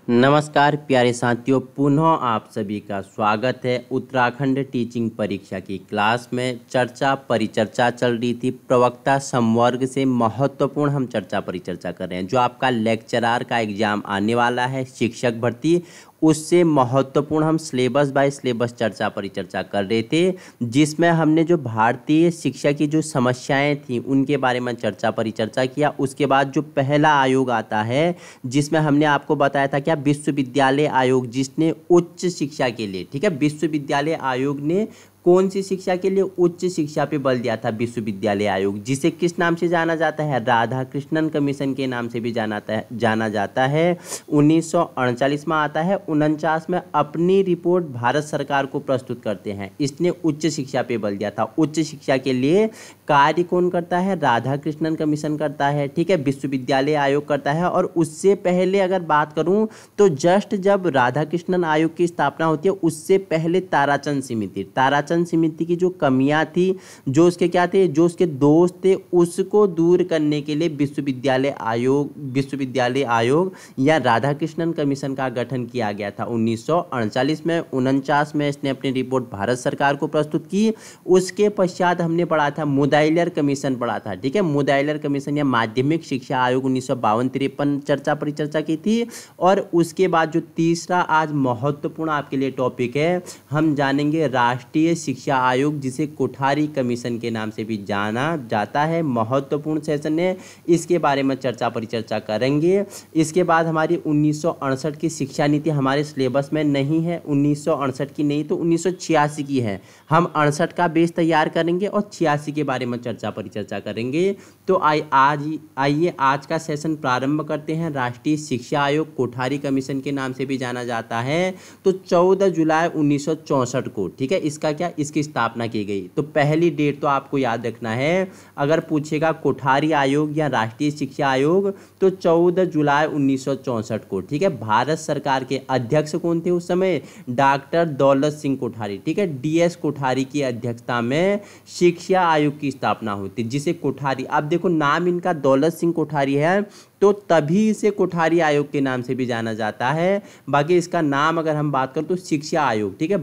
नमस्कार प्यारे साथियों, पुनः आप सभी का स्वागत है। उत्तराखंड टीचिंग परीक्षा की क्लास में चर्चा परिचर्चा चल रही थी। प्रवक्ता संवर्ग से महत्वपूर्ण हम चर्चा परिचर्चा कर रहे हैं। जो आपका लेक्चरार का एग्जाम आने वाला है, शिक्षक भर्ती, उससे महत्वपूर्ण हम सिलेबस बाय सिलेबस चर्चा परिचर्चा कर रहे थे, जिसमें हमने जो भारतीय शिक्षा की जो समस्याएं थी उनके बारे में चर्चा परिचर्चा किया। उसके बाद जो पहला आयोग आता है, जिसमें हमने आपको बताया था क्या, विश्वविद्यालय आयोग, जिसने उच्च शिक्षा के लिए, ठीक है, विश्वविद्यालय आयोग ने कौन सी शिक्षा के लिए, उच्च शिक्षा पे बल दिया था विश्वविद्यालय आयोग, जिसे किस नाम से जाना जाता है, राधाकृष्णन कमीशन के नाम से भी जाना जाता है। 1948 में आता है। 49 में अपनी रिपोर्ट भारत सरकार को प्रस्तुत करते हैं। इसने उच्च शिक्षा पे बल दिया था। उच्च शिक्षा के लिए कार्य कौन करता है, राधाकृष्णन कमीशन करता है, ठीक है, विश्वविद्यालय आयोग करता है। और उससे पहले अगर बात करूं तो जस्ट जब राधाकृष्णन आयोग की स्थापना होती है, उससे पहले ताराचंद समिति की जो कमियां थी, जो उसके क्या थे, जो उसके दोष थे, उसको दूर करने के लिए विश्वविद्यालय आयोग या राधाकृष्णन कमीशन का गठन किया गया था 1948 में। 49 में इसने अपनी रिपोर्ट भारत सरकार को प्रस्तुत की। उसके पश्चात हमने पढ़ा था मुदाइलर कमीशन पढ़ा था, ठीक है, मुदाइलर कमीशन या माध्यमिक शिक्षा आयोग 1952-53 चर्चा परिचर्चा की थी। और उसके बाद जो तीसरा आज महत्वपूर्ण आपके लिए टॉपिक है, हम जानेंगे राष्ट्रीय शिक्षा आयोग, जिसे कोठारी कमीशन के नाम से भी जाना जाता है। महत्वपूर्ण सेशन है, इसके बारे में चर्चा परिचर्चा करेंगे। इसके बाद हमारी 1968 की शिक्षा नीति हमारे सिलेबस में नहीं है, 1968 की नहीं तो 1986 की है। हम 68 का बेस तैयार करेंगे और 86 के बारे में चर्चा परिचर्चा करेंगे। तो आइए आज का सेशन प्रारंभ करते हैं। राष्ट्रीय शिक्षा आयोग कोठारी कमीशन के नाम से भी जाना जाता है। तो 14 जुलाई 1964 को, ठीक है, इसकी स्थापना की गई। तो पहली डेट तो आपको याद रखना है, अगर पूछेगा कोठारी आयोग या राष्ट्रीय शिक्षा आयोग, तो 14 जुलाई 1964 को, ठीक है। भारत सरकार के अध्यक्ष कौन थे उस समय, डॉक्टर दौलत सिंह कोठारी, ठीक है, DS कोठारी की अध्यक्षता में शिक्षा आयोग की स्थापना हुई थी, जिसे कोठारी, अब देखो नाम इनका दौलत सिंह कोठारी है, तो तभी इसे कोठारी आयोग के नाम से भी जाना जाता है। बाकी इसका नाम अगर हम बात करें तो शिक्षा आयोग, ठीक है,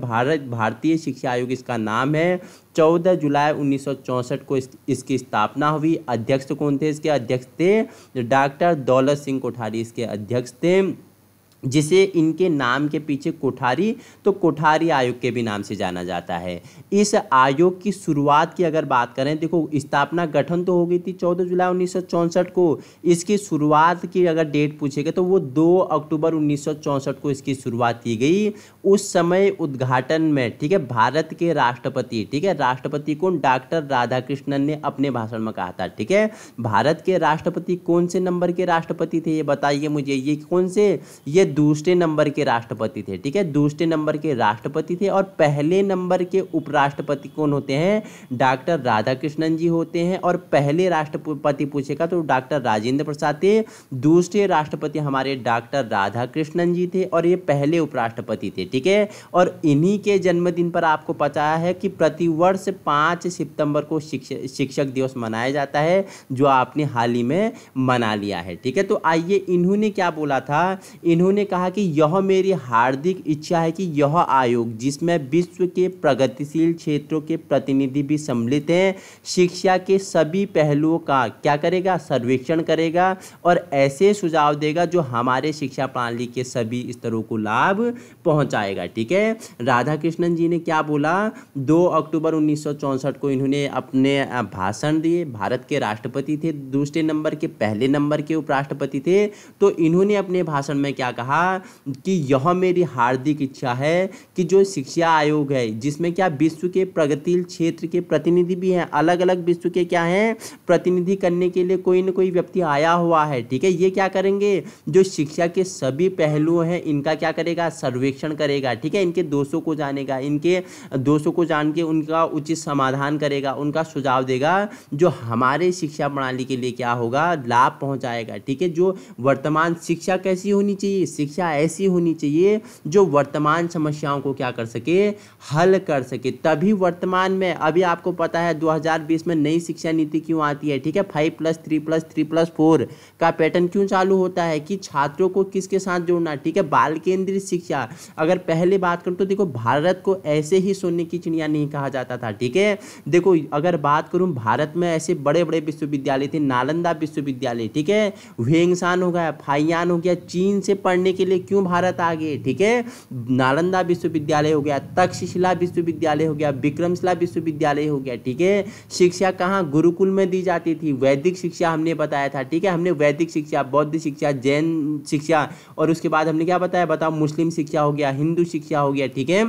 भारतीय शिक्षा आयोग इसका नाम है। 14 जुलाई 1964 को इसकी स्थापना हुई। अध्यक्ष कौन थे, इसके अध्यक्ष थे डॉक्टर दौलत सिंह कोठारी, इसके अध्यक्ष थे, जिसे इनके नाम के पीछे कोठारी, तो कोठारी आयोग के भी नाम से जाना जाता है। इस आयोग की शुरुआत की अगर बात करें, देखो स्थापना गठन तो हो गई थी 14 जुलाई 1964 को, इसकी शुरुआत की अगर डेट पूछेगा तो वो 2 अक्टूबर 1964 को इसकी शुरुआत की गई। उस समय उद्घाटन में, ठीक है, भारत के राष्ट्रपति, ठीक है, राष्ट्रपति कौन, डॉक्टर राधाकृष्णन ने अपने भाषण में कहा था, ठीक है। भारत के राष्ट्रपति कौन से नंबर के राष्ट्रपति थे, ये बताइए मुझे, ये कौन से, ये दूसरे नंबर के राष्ट्रपति थे, ठीक है, दूसरे नंबर के राष्ट्रपति थे। और पहले नंबर के उपराष्ट्रपति कौन होते हैं, डॉक्टर राधाकृष्णन जी होते हैं। और पहले राष्ट्रपति पूछेगा तो डॉक्टर राजेंद्र प्रसाद थे। दूसरे राष्ट्रपति हमारे डॉक्टर राधाकृष्णन जी थे और ये पहले उपराष्ट्रपति थे, ठीक है। और इन्हीं के जन्मदिन पर आपको पता है कि प्रतिवर्ष 5 सितंबर को शिक्षक दिवस मनाया जाता है, जो आपने हाल ही में मना लिया है, ठीक है। तो आइए, इन्होंने क्या बोला था, इन्होंने कहा कि यह मेरी हार्दिक इच्छा है कि यह आयोग, जिसमें विश्व के प्रगतिशील क्षेत्रों के प्रतिनिधि भी सम्मिलित हैं, शिक्षा के सभी पहलुओं का क्या करेगा, सर्वेक्षण करेगा और ऐसे सुझाव देगा जो हमारे शिक्षा प्रणाली के सभी स्तरों को लाभ पहुंचाएगा, ठीक है। राधाकृष्णन जी ने क्या बोला, 2 अक्टूबर 1964 को इन्होंने अपने भाषण दिए। भारत के राष्ट्रपति थे, दूसरे नंबर के, पहले नंबर के उपराष्ट्रपति थे। तो इन्होंने अपने भाषण में क्या कहा कि यह मेरी हार्दिक इच्छा है कि जो शिक्षा आयोग है, जिसमें क्या विश्व के प्रगतिशील क्षेत्र के प्रतिनिधि भी हैं, अलग अलग विश्व के क्या हैं, प्रतिनिधि करने के लिए कोई न कोई व्यक्ति आया हुआ है, ठीक है। ये क्या करेंगे, जो शिक्षा के सभी पहलू हैं इनका क्या करेगा, सर्वेक्षण करेगा, ठीक है, इनके दोषों को जानेगा, इनके दोषों को जान के उनका उचित समाधान करेगा, उनका सुझाव देगा, जो हमारे शिक्षा प्रणाली के लिए क्या होगा, लाभ पहुंचाएगा, ठीक है। जो वर्तमान शिक्षा कैसी होनी चाहिए, शिक्षा ऐसी होनी चाहिए जो वर्तमान समस्याओं को क्या कर सके, हल कर सके। तभी वर्तमान में अभी आपको पता है 2020 में नई शिक्षा नीति क्यों आती है, ठीक है, 5+3+3+4 का पैटर्न क्यों चालू होता है कि छात्रों को किसके साथ जोड़ना, ठीक है, बाल केंद्रित शिक्षा। अगर पहले बात करूं तो देखो भारत को ऐसे ही सोने की चिड़िया नहीं कहा जाता था, ठीक है। देखो अगर बात करूं भारत में ऐसे बड़े बड़े विश्वविद्यालय थे, नालंदा विश्वविद्यालय, ठीक है, ह्वेंगसान हो गया, फाइयान हो गया, चीन से पढ़ने के लिए क्यों भारत आ गए, ठीक है, नालंदा विश्वविद्यालय हो गया, तक्षशिला विश्वविद्यालय हो गया, विक्रमशिला विश्वविद्यालय हो गया, ठीक है। शिक्षा कहाँ, गुरुकुल में दी जाती थी, वैदिक शिक्षा हमने बताया था, ठीक है, हमने वैदिक शिक्षा, बौद्ध शिक्षा, जैन शिक्षा और उसके बाद हमने क्या बताया, बताओ, मुस्लिम शिक्षा हो गया, हिंदू शिक्षा हो गया, ठीक है,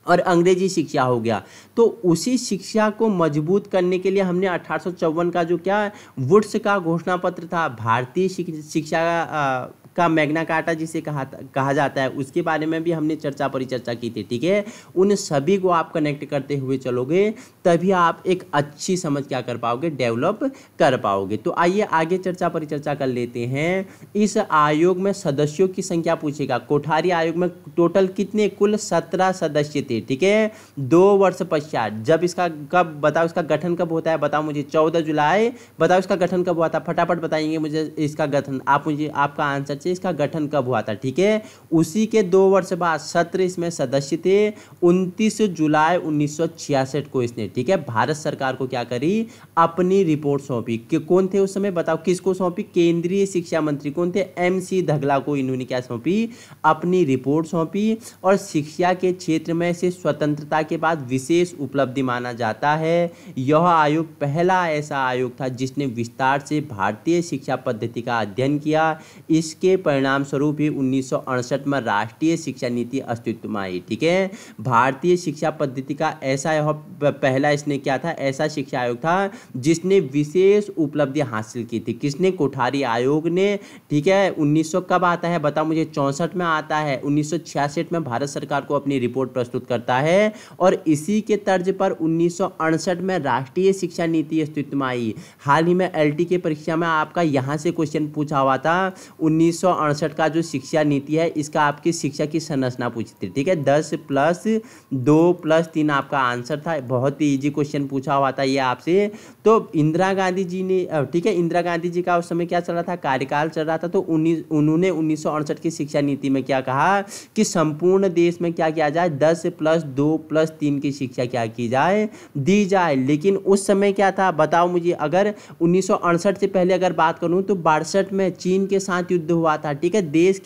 और अंग्रेजी शिक्षा हो गया। तो उसी शिक्षा को मजबूत करने के लिए हमने 1854 का जो क्या वुड्स का घोषणा पत्र था, भारतीय शिक्षा का मैग्ना कार्टा जिसे कहा जाता है, उसके बारे में भी हमने चर्चा परिचर्चा की थी, ठीक है। उन सभी को आप कनेक्ट करते हुए चलोगे तभी आप एक अच्छी समझ क्या कर पाओगे, डेवलप कर पाओगे। तो आइए आगे चर्चा परिचर्चा कर लेते हैं। इस आयोग में सदस्यों की संख्या पूछेगा। कोठारी आयोग में टोटल कितने, कुल 17 सदस्य थे, ठीक है। 2 वर्ष पश्चात जब इसका कब, बताओ इसका गठन कब होता है, बताओ मुझे, 14 जुलाई, बताओ इसका गठन कब हुआ था, फटाफट बताएंगे मुझे इसका गठन, आप मुझे आपका आंसर चाहिए इसका गठन कब हुआ था, ठीक है। उसी के 2 वर्ष बाद 17 इसमें सदस्य थे। 29 जुलाई 1966 को इसने, ठीक है, भारत सरकार को क्या करी, अपनी रिपोर्ट सौंपी। कि कौन थे उस समय, बताओ किसको सौंपी, केंद्रीय शिक्षा मंत्री कौन थे, MC धगला को इन्होंने क्या सौंपी, अपनी रिपोर्ट सौंपी। और शिक्षा के क्षेत्र में से स्वतंत्रता के बाद विशेष उपलब्धि माना जाता है। यह आयोग पहला ऐसा आयोग था जिसने विस्तार से भारतीय शिक्षा पद्धति का अध्ययन किया। इसके परिणाम स्वरूप ही 1968 में राष्ट्रीय शिक्षा नीति अस्तित्व में आई, ठीक है। भारतीय शिक्षा पद्धति का ऐसा यह पहला इसने क्या था, ऐसा शिक्षा आयोग था जिसने विशेष उपलब्धि हासिल की थी। किसने, कोठारी आयोग ने, ठीक है। 1900 कब आता है, बताओ मुझे, 64 में आता है। 1966 में भारत सरकार को अपनी रिपोर्ट प्रस्तुत करता है और इसी के तर्ज पर 1968 में राष्ट्रीय शिक्षा नीति अस्तित्व में आई। हाल ही में LT के परीक्षा में आपका यहाँ से क्वेश्चन पूछा हुआ था। 1968 का जो शिक्षा नीति है इसका आपकी शिक्षा की संरचना पूछी थी, ठीक है। 10+2+3 आपका आंसर था। बहुत ही इजी क्वेश्चन पूछा हुआ था ये आपसे। तो इंदिरा गांधी जी ने, ठीक है, इंदिरा गांधी जी का उस समय क्या चल रहा था, कार्यकाल चल रहा था। तो उन्होंने 1968 की शिक्षा नीति में क्या कहा कि संपूर्ण देश में क्या किया जाए, 10+2+3 की शिक्षा क्या की जाए, दी जाए। लेकिन उस समय क्या था, बताओ मुझे, अगर 1968 से पहले अगर बात करूं तो 62 में चीन के साथ युद्ध हुआ था, ठीक है। देश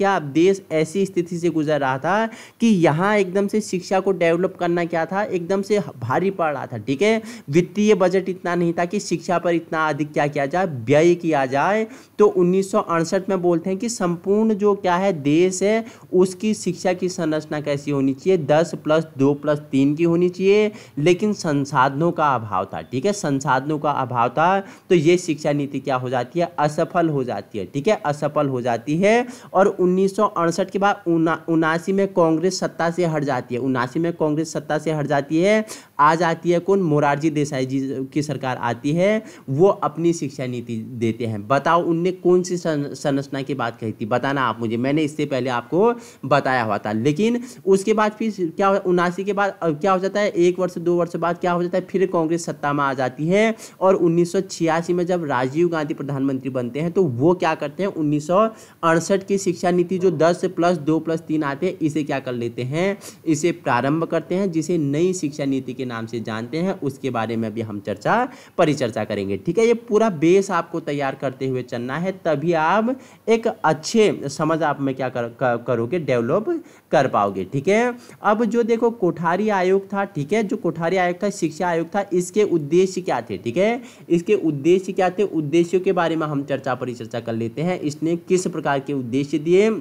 ऐसी स्थिति से गुजर रहा था कि यहाँ एकदम से शिक्षा को डेवलप करना क्या था, एकदम से भारी पड़ रहा था, ठीक है। वित्तीय बजट इतना नहीं था कि शिक्षा पर इतना अधिक क्या किया जाए, व्यय किया जाए। तो 1968 में बोलते हैं कि संपूर्ण जो क्या है देश है उसकी शिक्षा की संरचना कैसी होनी चाहिए, 10+2+3 की होनी चाहिए। लेकिन संसाधनों का अभाव था, ठीक है, संसाधनों का अभाव था। तो ये शिक्षा नीति क्या हो जाती है, असफल हो जाती है, ठीक है, असफल हो जाती है। और 1968 के बाद 79 में कांग्रेस सत्ता से हट जाती है। 79 में कांग्रेस सत्ता से हट जाती है। आ जाती है कौन, मोरारजी देसाई जी की सरकार आती है। वो अपनी शिक्षा नीति देते हैं। बताओ उनने कौन सी संरचना की बात कही थी, बताना आप मुझे, मैंने इससे पहले आपको बताया हुआ था। लेकिन उसके बाद फिर क्या, 79 के बाद क्या हो जाता है, 1 वर्ष 2 वर्ष बाद क्या हो जाता है, फिर कांग्रेस सत्ता में आ जाती है। और 1986 में जब राजीव गांधी प्रधानमंत्री बनते हैं तो वो क्या करते हैं, 1968 की शिक्षा नीति जो 10+2+3 आते हैं इसे क्या कर लेते हैं, इसे प्रारंभ करते हैं, जिसे नई शिक्षा नीति के नाम से जानते हैं। उसके बारे में भी हम चर्चा परिचर्चा करेंगे, ठीक है। ये पूरा बेस आपको तैयार करते हुए चलना है, तभी आप एक अच्छे समझ आप में क्या करोगे, डेवलप कर पाओगे, ठीक है। अब जो देखो कोठारी आयोग था, ठीक है, जो कोठारी आयोग था, शिक्षा आयोग था, इसके उद्देश्य क्या थे, ठीक है, इसके उद्देश्य क्या थे, उद्देश्यों के बारे में हम चर्चा परिचर्चा कर लेते हैं। इसने किस प्रकार के उद्देश्य दिए,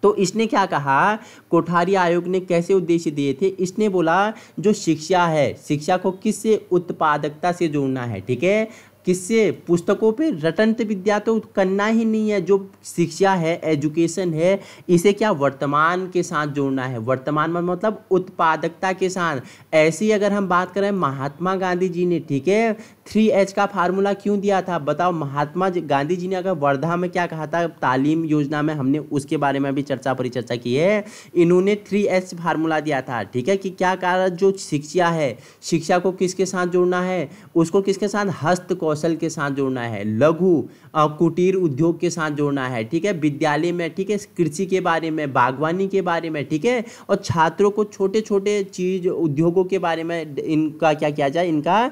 तो इसने क्या कहा, कोठारी आयोग ने कैसे उद्देश्य दिए थे, इसने बोला जो शिक्षा है, शिक्षा को किससे, उत्पादकता से जोड़ना है, ठीक है। किससे? पुस्तकों पे। रटंत विद्या तो करना ही नहीं है। जो शिक्षा है, एजुकेशन है, इसे क्या वर्तमान के साथ जोड़ना है। वर्तमान में मतलब उत्पादकता के साथ। ऐसी अगर हम बात करें, महात्मा गांधी जी ने, ठीक है, 3H का फार्मूला क्यों दिया था बताओ? महात्मा गांधी जी ने अगर वर्धा में क्या कहा था तालीम योजना में, हमने उसके बारे में भी चर्चा परिचर्चा की है। इन्होंने 3H फार्मूला दिया था, ठीक है, कि क्या कारण, जो शिक्षा है, शिक्षा को किसके साथ जोड़ना है? उसको किसके साथ? हस्त कौशल के साथ जोड़ना है, लघु कुटीर उद्योग के साथ जोड़ना है, ठीक है, विद्यालय में, ठीक है, कृषि के बारे में, बागवानी के बारे में, ठीक है, और छात्रों को छोटे छोटे चीज उद्योगों के बारे में इनका क्या किया जाए, इनका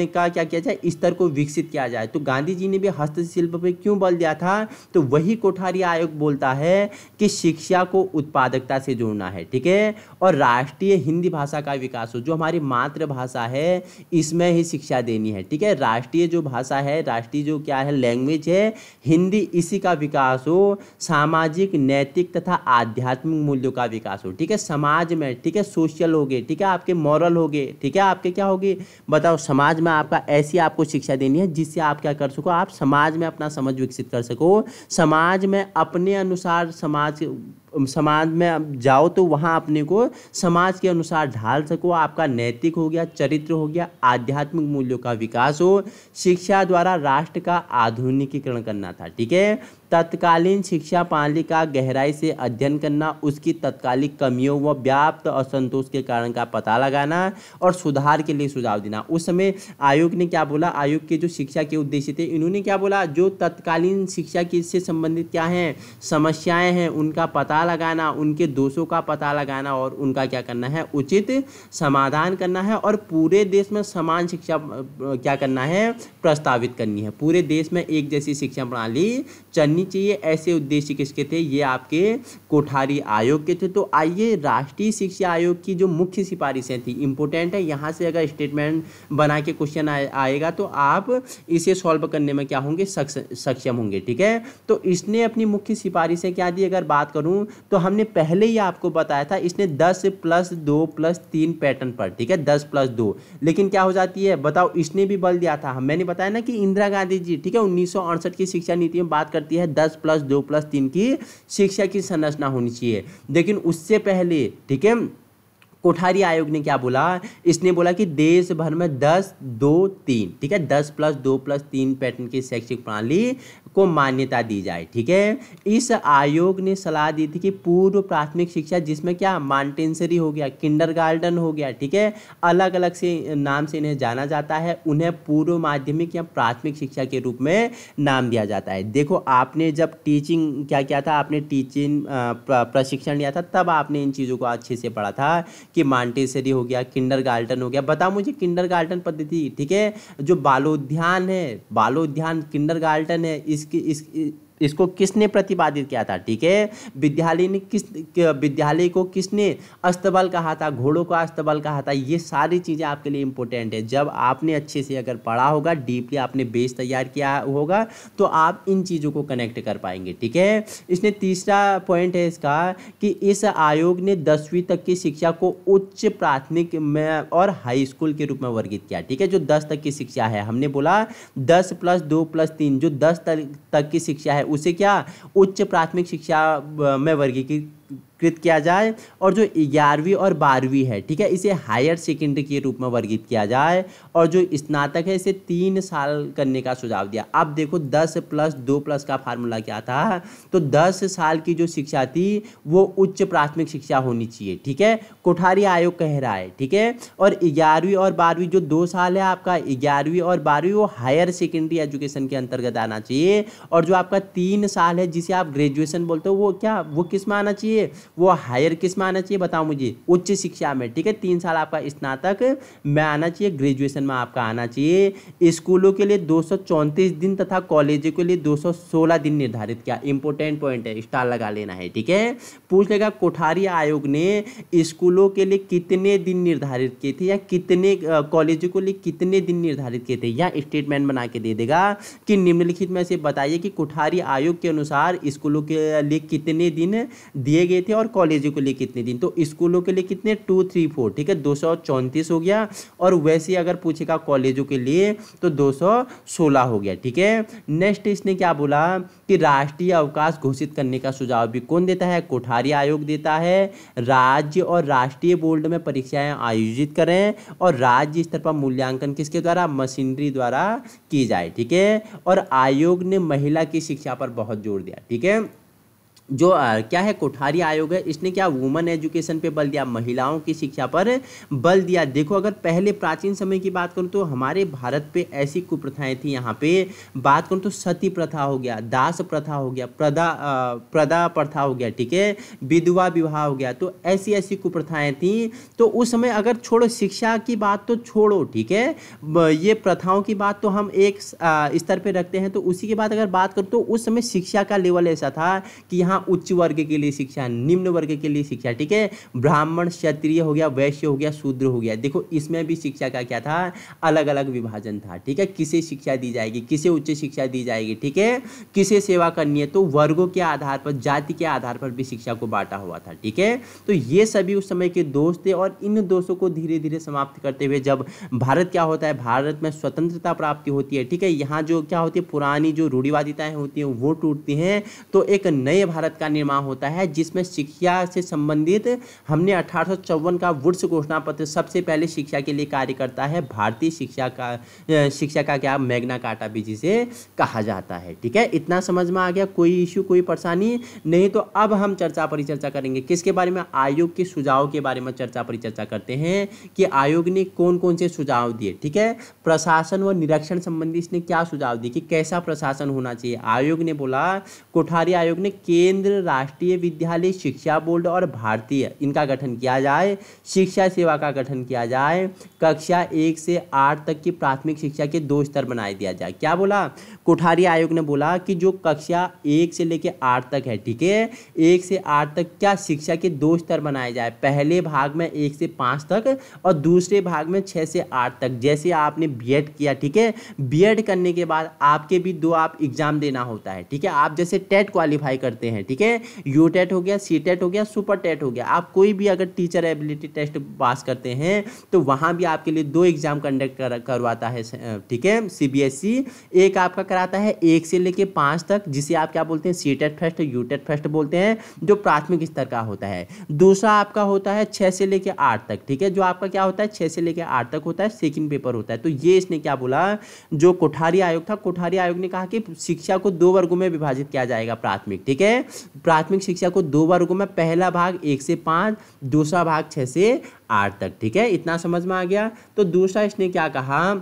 क्या किया जाए, स्तर को विकसित किया जाए। तो गांधी जी ने भी हस्तशिल्प पे क्यों बल दिया था? तो वही कोठारी आयोग बोलता है कि शिक्षा को उत्पादकता से जोड़ना है, ठीक है, और राष्ट्रीय हिंदी भाषा का विकास हो, जो हमारी मातृभाषा है, इसमें ही शिक्षा देनी है, ठीक है। राष्ट्रीय जो भाषा है, राष्ट्रीय जो क्या है, लैंग्वेज है हिंदी, इसी का विकास हो। सामाजिक, नैतिक तथा आध्यात्मिक मूल्यों का विकास हो, ठीक है, समाज में, ठीक है, सोशल हो गए, ठीक है, आपके मॉरल हो गए, ठीक है, आपके क्या होगी बताओ, समाज में आपका ऐसी आपको शिक्षा देनी है जिससे आप क्या कर सको, आप समाज में अपना समझ विकसित कर सको, समाज में अपने अनुसार समाज में अब जाओ तो वहाँ अपने को समाज के अनुसार ढाल सको। आपका नैतिक हो गया, चरित्र हो गया, आध्यात्मिक मूल्यों का विकास हो। शिक्षा द्वारा राष्ट्र का आधुनिकीकरण करना था, ठीक है। तत्कालीन शिक्षा प्रणाली का गहराई से अध्ययन करना, उसकी तत्कालिक कमियों व व्याप्त असंतोष के कारण का पता लगाना और सुधार के लिए सुझाव देना। उस समय आयोग ने क्या बोला? आयोग के जो शिक्षा के उद्देश्य थे, इन्होंने क्या बोला? जो तत्कालीन शिक्षा की से संबंधित क्या हैं, समस्याएं हैं, उनका पता लगाना, उनके दोषों का पता लगाना और उनका क्या करना है, उचित समाधान करना है। और पूरे देश में समान शिक्षा क्या करना है, प्रस्तावित करनी है। पूरे देश में एक जैसी शिक्षा प्रणाली चलनी चाहिए। ऐसे उद्देश्य किसके थे? ये आपके कोठारी आयोग के थे। तो आइए, राष्ट्रीय शिक्षा आयोग की जो मुख्य सिफारिशें थी, इंपॉर्टेंट है, यहाँ से अगर स्टेटमेंट बना के क्वेश्चन आएगा तो आप इसे सॉल्व करने में क्या होंगे, सक्षम होंगे, ठीक है। तो इसने अपनी मुख्य सिफारिशें क्या दी? अगर बात करूं तो हमने पहले ही आपको बताया था, इसने 10+2+3 पैटर्न पर, ठीक है, 10+2, लेकिन क्या हो जाती है बताओ, इसने भी बल दिया था। मैंने बताया ना कि इंदिरा गांधी जी, ठीक है, 1968 की शिक्षा नीति में बात करती है 10+2+3 की शिक्षा की संरचना होनी चाहिए। लेकिन उससे पहले, ठीक है, कोठारी आयोग ने क्या बोला? इसने बोला कि देश भर में 10-2-3, ठीक है, 10+2+3 पैटर्न की शैक्षिक प्रणाली को मान्यता दी जाए, ठीक है। इस आयोग ने सलाह दी थी कि पूर्व प्राथमिक शिक्षा, जिसमें क्या मॉन्टेसरी हो गया, किंडरगार्टन हो गया, ठीक है, अलग अलग से नाम से इन्हें जाना जाता है, उन्हें पूर्व माध्यमिक या प्राथमिक शिक्षा के रूप में नाम दिया जाता है। देखो, आपने जब टीचिंग क्या किया था, आपने टीचिंग प्रशिक्षण लिया था, तब आपने इन चीज़ों को अच्छे से पढ़ा था कि मॉन्टेसरी हो गया, किंडरगार्टन हो गया। बताओ मुझे, किंडरगार्टन पद्धति, ठीक है, जो बालोद्यान है, बालोद्यान किंडरगार्टन है, इसको किसने प्रतिपादित किया था? ठीक है, विद्यालय को किसने अस्तबल कहा था, घोड़ों का अस्तबल कहा था। ये सारी चीज़ें आपके लिए इंपॉर्टेंट है। जब आपने अच्छे से अगर पढ़ा होगा, डीपली आपने बेस तैयार किया होगा, तो आप इन चीज़ों को कनेक्ट कर पाएंगे, ठीक है। इसने तीसरा पॉइंट है इसका कि इस आयोग ने 10वीं तक की शिक्षा को उच्च प्राथमिक में और हाई स्कूल के रूप में वर्गीकृत किया, ठीक है। जो 10 तक की शिक्षा है, हमने बोला 10+2+3, जो 10 तक की शिक्षा है उसे क्या उच्च प्राथमिक शिक्षा में वर्गीकृत किया जाए, और जो 11वीं और 12वीं है, ठीक है, इसे हायर सेकेंडरी के रूप में वर्गीकृत किया जाए, और जो स्नातक है इसे 3 साल करने का सुझाव दिया। अब देखो 10+2+ का फार्मूला क्या था, तो 10 साल की जो शिक्षा थी वो उच्च प्राथमिक शिक्षा होनी चाहिए, ठीक है, कोठारी आयोग कह रहा है, ठीक है। और 11वीं और 12वीं जो 2 साल है आपका, 11वीं और 12वीं, वो हायर सेकेंडरी एजुकेशन के अंतर्गत आना चाहिए, और जो आपका 3 साल है जिसे आप ग्रेजुएशन बोलते हो, वो किस में आना चाहिए, वो हायर किस में आना चाहिए बताओ मुझे, उच्च शिक्षा में, ठीक है। 3 साल आपका स्नातक में आना चाहिए, ग्रेजुएशन में आपका आना चाहिए। स्कूलों के लिए 234 दिन तथा कॉलेजों के लिए 216 दिन निर्धारित किया। इंपॉर्टेंट पॉइंट है, स्टार लगा लेना है, ठीक है। पूछ लेगा कोठारी आयोग ने स्कूलों के लिए कितने दिन निर्धारित किए थे, या कितने कॉलेजों के लिए कितने दिन निर्धारित किए थे, या स्टेटमेंट बना के दे देगा कि निम्नलिखित में से बताइए कि कोठारी आयोग के अनुसार स्कूलों के लिए कितने दिन दिए गए थे और और कॉलेजों के लिए कितने दिन, तो स्कूलों के लिए कितने 2, 3, 4, ठीक है 234 हो गया। और वैसे ही अगर पूछेगा कॉलेजों के लिए तो 216 हो गया, ठीक है। नेक्स्ट इसने क्या बोला कि राष्ट्रीय अवकाश घोषित करने का सुझाव भी कौन देता है, कोठारी आयोग देता है। राज्य और राष्ट्रीय बोर्ड में परीक्षाएं आयोजित करें और राज्य स्तर पर मूल्यांकन किसके द्वारा, मशीनरी द्वारा की जाए, ठीक है। और आयोग ने महिला की शिक्षा पर बहुत जोर दिया, ठीक है। जो क्या है कोठारी आयोग है, इसने क्या वुमेन एजुकेशन पे बल दिया, महिलाओं की शिक्षा पर बल दिया। देखो अगर पहले प्राचीन समय की बात करूँ तो हमारे भारत पे ऐसी कुप्रथाएं थी, यहाँ पे बात करूँ तो सती प्रथा हो गया, दास प्रथा हो गया, प्रदा प्रथा हो गया, ठीक है, विधवा विवाह हो गया। तो ऐसी ऐसी कुप्रथाएं थी। तो उस समय अगर छोड़ो शिक्षा की बात तो छोड़ो, ठीक है, ये प्रथाओं की बात तो हम एक स्तर पे रखते हैं। तो उसी के बाद अगर बात करूँ तो उस समय शिक्षा का लेवल ऐसा था कि यहाँ उच्च वर्ग के लिए शिक्षा, निम्न वर्ग के लिए शिक्षा, ठीक है, ब्राह्मण क्षत्रिय हो गया, वैश्य हो गया, शूद्र हो गया। देखो इसमें भी शिक्षा का क्या था, अलग अलग विभाजन था, ठीक है, किसे शिक्षा दी जाएगी, किसे उच्च शिक्षा दी जाएगी, ठीक है, किसे सेवा करनी है। तो वर्गों के आधार पर, जाति के आधार पर भी शिक्षा को बांटा हुआ था, ठीक है। तो ये सभी उस समय के दोष थे और इन दोषों को धीरे धीरे समाप्त करते हुए जब भारत क्या होता है, भारत में स्वतंत्रता प्राप्ति होती है, ठीक है, यहाँ जो क्या होती है, पुरानी जो रूढ़िवादिताएं होती हैं वो टूटती हैं। तो एक नए भारत का निर्माण होता है जिसमें शिक्षा से संबंधित हमने 1854 का वुड्स घोषणा पत्र सबसे पहले शिक्षा के लिए कार्य करता है। भारतीय शिक्षा का क्या मैग्ना कार्टा भी जिसे कहा जाता है, ठीक है। इतना समझ में आ गया, कोई इश्यू कोई परेशानी नहीं। तो अब हम चर्चा परिचर्चा करेंगे किसके बारे में, आयोग के सुझाव के बारे में चर्चा परिचर्चा करते हैं कि आयोग ने कौन कौन से सुझाव दिए, ठीक है। प्रशासन व निरीक्षण संबंधी इसने क्या सुझाव दिए कि कैसा प्रशासन होना चाहिए। आयोग ने बोला, कोठारी आयोग ने केंद्र राष्ट्रीय विद्यालय शिक्षा बोर्ड और भारतीय इनका गठन किया जाए, शिक्षा सेवा का गठन किया जाए, कक्षा 1 से 8 तक की प्राथमिक शिक्षा के 2 स्तर बनाए दिया जाए। क्या बोला कोठारी आयोग ने, बोला कि जो कक्षा 1 से लेकर 8 तक है, ठीक है, 1 से 8 तक क्या शिक्षा के 2 स्तर बनाए जाए, पहले भाग में 1 से 5 तक और दूसरे भाग में 6 से 8 तक। जैसे आपने बीएड किया, ठीक है, बीएड करने के बाद आपके भी 2 आप एग्जाम देना होता है, ठीक है। आप जैसे टेट क्वालिफाई करते हैं, ठीक है, यू टेट हो गया, सी टेट हो गया, सुपर टेट हो गया। आप कोई भी अगर टीचर एबिलिटी टेस्ट पास करते हैं तो वहां भी आपके लिए 2 एग्जाम कंडक्ट करवाता है, ठीक है, सीबीएसई। एक आपका कराता है 1 से लेके 5 तक जिसे आप क्या बोलते हैं, सी टेट फर्स्ट, यू टेट फर्स्ट बोलते हैं, जो प्राथमिक स्तर का होता है। दूसरा आपका होता है 6 से लेके 8 तक, ठीक है, जो आपका क्या होता है 6 से लेके 8 तक होता है, सेकंड पेपर होता है। तो ये इसने क्या बोला, जो कोठारी आयोग था, कोठारी आयोग ने कहा कि शिक्षा को 2 वर्गों में विभाजित किया जाएगा, प्राथमिक, ठीक है, प्राथमिक शिक्षा को 2 वर्गों में, पहला भाग 1 से 5, दूसरा भाग 6 से 8 तक, ठीक है। इतना समझ में आ गया। तो दूसरा इसने क्या कहा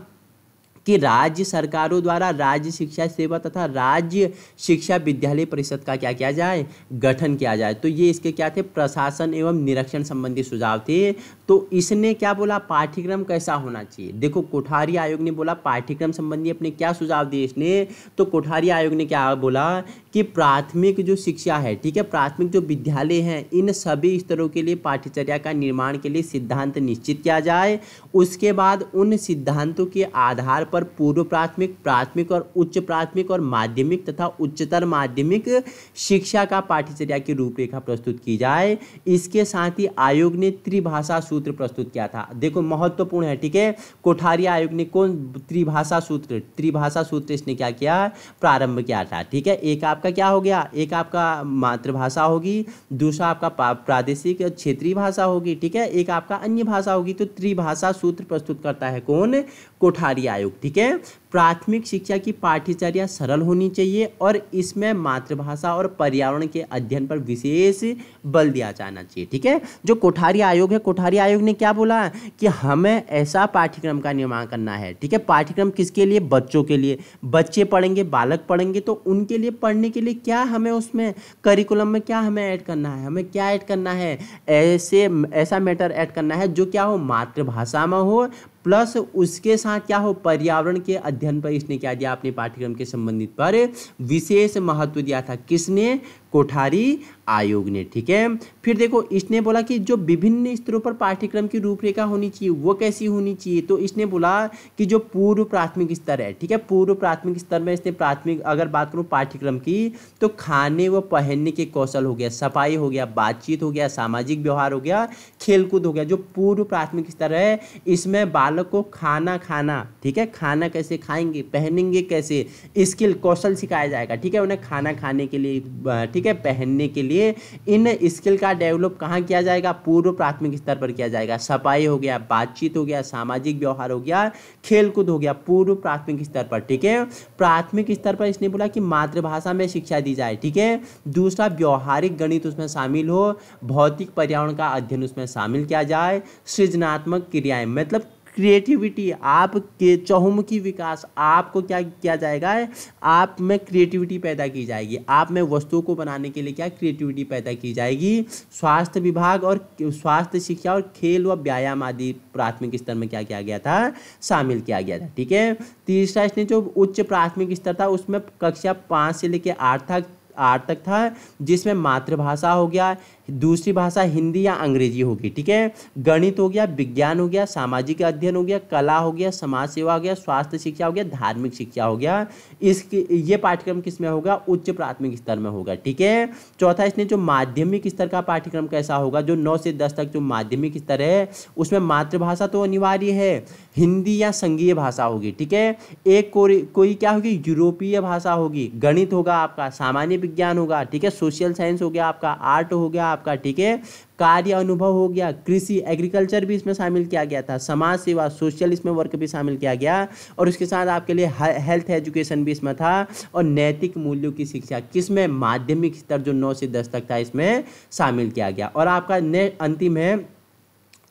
कि राज्य सरकारों द्वारा राज्य शिक्षा सेवा तथा राज्य शिक्षा विद्यालय परिषद का क्या किया जाए, गठन किया जाए। तो ये इसके क्या थे, प्रशासन एवं निरीक्षण संबंधी सुझाव थे। तो इसने क्या बोला, पाठ्यक्रम कैसा होना चाहिए। देखो कोठारी आयोग ने बोला पाठ्यक्रम संबंधी अपने क्या सुझाव दिए इसने, तो कोठारी आयोग ने क्या बोला कि प्राथमिक जो शिक्षा है, ठीक है, प्राथमिक जो विद्यालय हैं, इन सभी स्तरों के लिए पाठ्यचर्या का निर्माण के लिए सिद्धांत निश्चित किया जाए। उसके बाद उन सिद्धांतों के आधार पर पूर्व प्राथमिक, प्राथमिक और उच्च प्राथमिक और माध्यमिक तथा उच्चतर माध्यमिक शिक्षा का पाठ्यचर्या की रूपरेखा प्रस्तुत की जाए। इसके साथ ही आयोग ने त्रिभाषा सूत्र प्रस्तुत किया था। देखो महत्वपूर्ण है, ठीक है, कोठारी आयोग ने कौन त्रिभाषा सूत्र इसने क्या किया, प्रारंभ किया था, ठीक है। एक आपका क्या हो गया, एक आपका मातृभाषा होगी, दूसरा आपका प्रादेशिक क्षेत्रीय भाषा होगी, ठीक है, एक आपका अन्य भाषा होगी। तो त्रिभाषा सूत्र प्रस्तुत करता है कौन, कोठारी आयोग, ठीक है। प्राथमिक शिक्षा की पाठ्यचर्या सरल होनी चाहिए और इसमें मातृभाषा और पर्यावरण के अध्ययन पर विशेष बल दिया जाना चाहिए, ठीक है। जो कोठारी आयोग है, कोठारी आयोग ने क्या बोला कि हमें ऐसा पाठ्यक्रम का निर्माण करना है, ठीक है। पाठ्यक्रम किसके लिए, बच्चों के लिए, बच्चे पढ़ेंगे, बालक पढ़ेंगे, तो उनके लिए पढ़ने के लिए क्या हमें उसमें करिकुलम में क्या हमें ऐड करना है, हमें क्या ऐड करना है, ऐसा मैटर ऐड करना है जो क्या हो, मातृभाषा में हो, प्लस उसके साथ क्या हो, पर्यावरण के अध्ययन पर इसने क्या दिया, अपने पाठ्यक्रम के संबंधित पर विशेष महत्व दिया था। किसने, कोठारी आयोग ने। ठीक है, फिर देखो इसने बोला कि जो विभिन्न स्तरों पर पाठ्यक्रम की रूपरेखा होनी चाहिए वो कैसी होनी चाहिए, तो इसने बोला कि जो पूर्व प्राथमिक स्तर है, ठीक है, पूर्व प्राथमिक स्तर में इसने प्राथमिक अगर बात करूँ पाठ्यक्रम की तो खाने व पहनने के कौशल हो गया, सफाई हो गया, बातचीत हो गया, सामाजिक व्यवहार हो गया, खेलकूद हो गया। जो पूर्व प्राथमिक स्तर है इसमें बालक को खाना खाना, ठीक है, खाना कैसे खाएंगे, पहनेंगे कैसे, स्किल कौशल सिखाया जाएगा। ठीक है, उन्हें खाना खाने के लिए, ठीक है, पहनने के लिए इन स्किल का डेवलप कहाँ किया जाएगा, पूर्व प्राथमिक स्तर पर किया जाएगा। सफाई हो गया, बातचीत हो गया, सामाजिक व्यवहार हो गया, खेलकूद हो गया, पूर्व प्राथमिक स्तर पर। ठीक है, प्राथमिक स्तर पर इसने बोला कि मातृभाषा में शिक्षा दी जाए। ठीक है, दूसरा व्यवहारिक गणित उसमें शामिल हो, भौतिक पर्यावरण का अध्ययन उसमें शामिल किया जाए, सृजनात्मक क्रियाएं मतलब क्रिएटिविटी, आपके चहुमुखी विकास, आपको क्या किया जाएगा, आप में क्रिएटिविटी पैदा की जाएगी, आप में वस्तुओं को बनाने के लिए क्या क्रिएटिविटी पैदा की जाएगी। स्वास्थ्य विभाग और स्वास्थ्य शिक्षा और खेल व व्यायाम आदि प्राथमिक स्तर में क्या किया गया था, शामिल किया गया था। ठीक है, तीसरा इसने जो उच्च प्राथमिक स्तर था उसमें कक्षा 5 से लेकर 8 तक था, जिसमें मातृभाषा हो गया, दूसरी भाषा हिंदी या अंग्रेजी होगी। ठीक है, गणित हो गया, विज्ञान हो गया, सामाजिक अध्ययन हो गया, कला हो गया, समाज सेवा हो गया, स्वास्थ्य शिक्षा हो गया, धार्मिक शिक्षा हो गया। इसके ये पाठ्यक्रम किस में होगा, उच्च प्राथमिक स्तर में होगा। ठीक है, चौथा इसने जो माध्यमिक स्तर का पाठ्यक्रम कैसा होगा, जो 9 से 10 तक जो माध्यमिक स्तर है उसमें मातृभाषा तो अनिवार्य है, हिंदी या संघीय भाषा होगी। ठीक है, एक कोई क्या होगी, यूरोपीय भाषा होगी, गणित होगा आपका, सामान्य विज्ञान होगा, ठीक है, सोशल साइंस हो गया आपका, आर्ट हो गया आपका, ठीक है, कार्य अनुभव हो गया, कृषि एग्रीकल्चर भी इसमें शामिल किया गया था, समाज सेवा सोशल इसमें वर्क भी शामिल किया गया, और उसके साथ आपके लिए हेल्थ एजुकेशन भी इसमें था, और नैतिक मूल्यों की शिक्षा किसमें, माध्यमिक स्तर जो 9 से 10 तक था इसमें शामिल किया गया। और आपका अंतिम है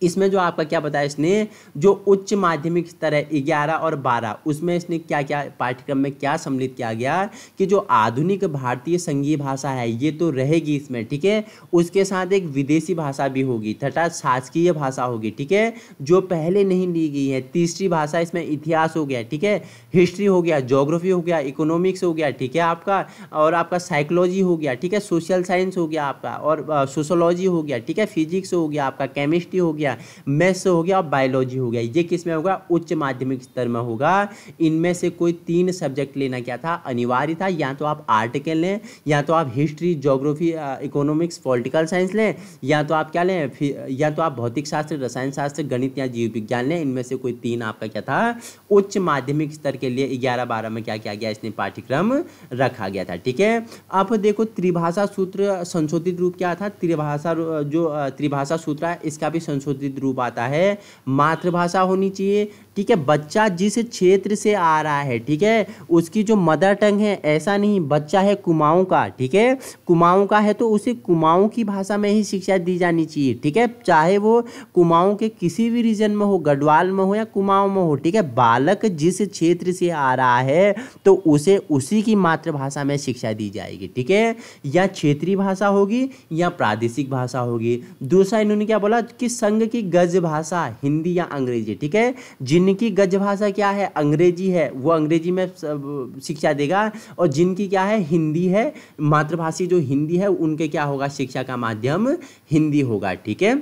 इसमें जो आपका क्या बताया इसने, जो उच्च माध्यमिक स्तर है 11 और 12 उसमें इसने क्या क्या पाठ्यक्रम में क्या सम्मिलित किया गया कि जो आधुनिक भारतीय संघीय भाषा है ये तो रहेगी इसमें। ठीक है, उसके साथ एक विदेशी भाषा भी होगी तथा शासकीय भाषा होगी। ठीक है, जो पहले नहीं ली गई है। तीसरी भाषा इसमें इतिहास हो गया, ठीक है, हिस्ट्री हो गया, ज्योग्राफी हो गया, इकोनॉमिक्स हो गया, ठीक है आपका, और आपका साइकोलॉजी हो गया, ठीक है, सोशल साइंस हो गया आपका, और सोशोलॉजी हो गया, ठीक है, फिजिक्स हो गया आपका, केमिस्ट्री हो गया, मैथ्स हो गया और बायोलॉजी हो गया। ये किस में होगा, उच्च माध्यमिक स्तर में होगा। इनमें से कोई 3 सब्जेक्ट लेना क्या था, अनिवार्य था, या तो आप आर्टिकल लें, या तो आप history geography economics political science लें, या तो आप क्या लें, या तो आप भौतिक शास्त्र रसायन शास्त्र गणित या जीव विज्ञान लें। इनमें से कोई 3 आपका क्या था, उच्च माध्यमिक स्तर के लिए 11-12 में क्या किया गया, इसने पाठ्यक्रम रखा गया था। ठीक है, अब देखो त्रिभाषा सूत्र संशोधित रूप क्या था, त्रिभाषा सूत्र है इसका भी संशोधित रूप आता है, मातृभाषा होनी चाहिए। ठीक है, बच्चा जिस क्षेत्र से आ रहा है, ठीक है, उसकी जो मदर टंग है, ऐसा नहीं बच्चा है कुमाऊं का, ठीक है, कुमाऊं का है तो उसे कुमाऊं की भाषा में ही शिक्षा दी जानी चाहिए। ठीक है, चाहे वो कुमाऊं के किसी भी रीजन में हो, गढ़वाल में हो या कुमाऊं में हो। ठीक है, बालक जिस क्षेत्र से आ रहा है तो उसे उसी की मातृभाषा में शिक्षा दी जाएगी। ठीक है, या क्षेत्रीय भाषा होगी या प्रादेशिक भाषा होगी। दूसरा इन्होंने क्या बोला कि संघ की गज भाषा हिंदी या अंग्रेजी। ठीक है, जिनकी गज भाषा क्या है, अंग्रेजी है, वो अंग्रेजी में शिक्षा देगा, और जिनकी क्या है, हिंदी है, मातृभाषी जो हिंदी है उनके क्या होगा, शिक्षा का माध्यम हिंदी होगा। ठीक है,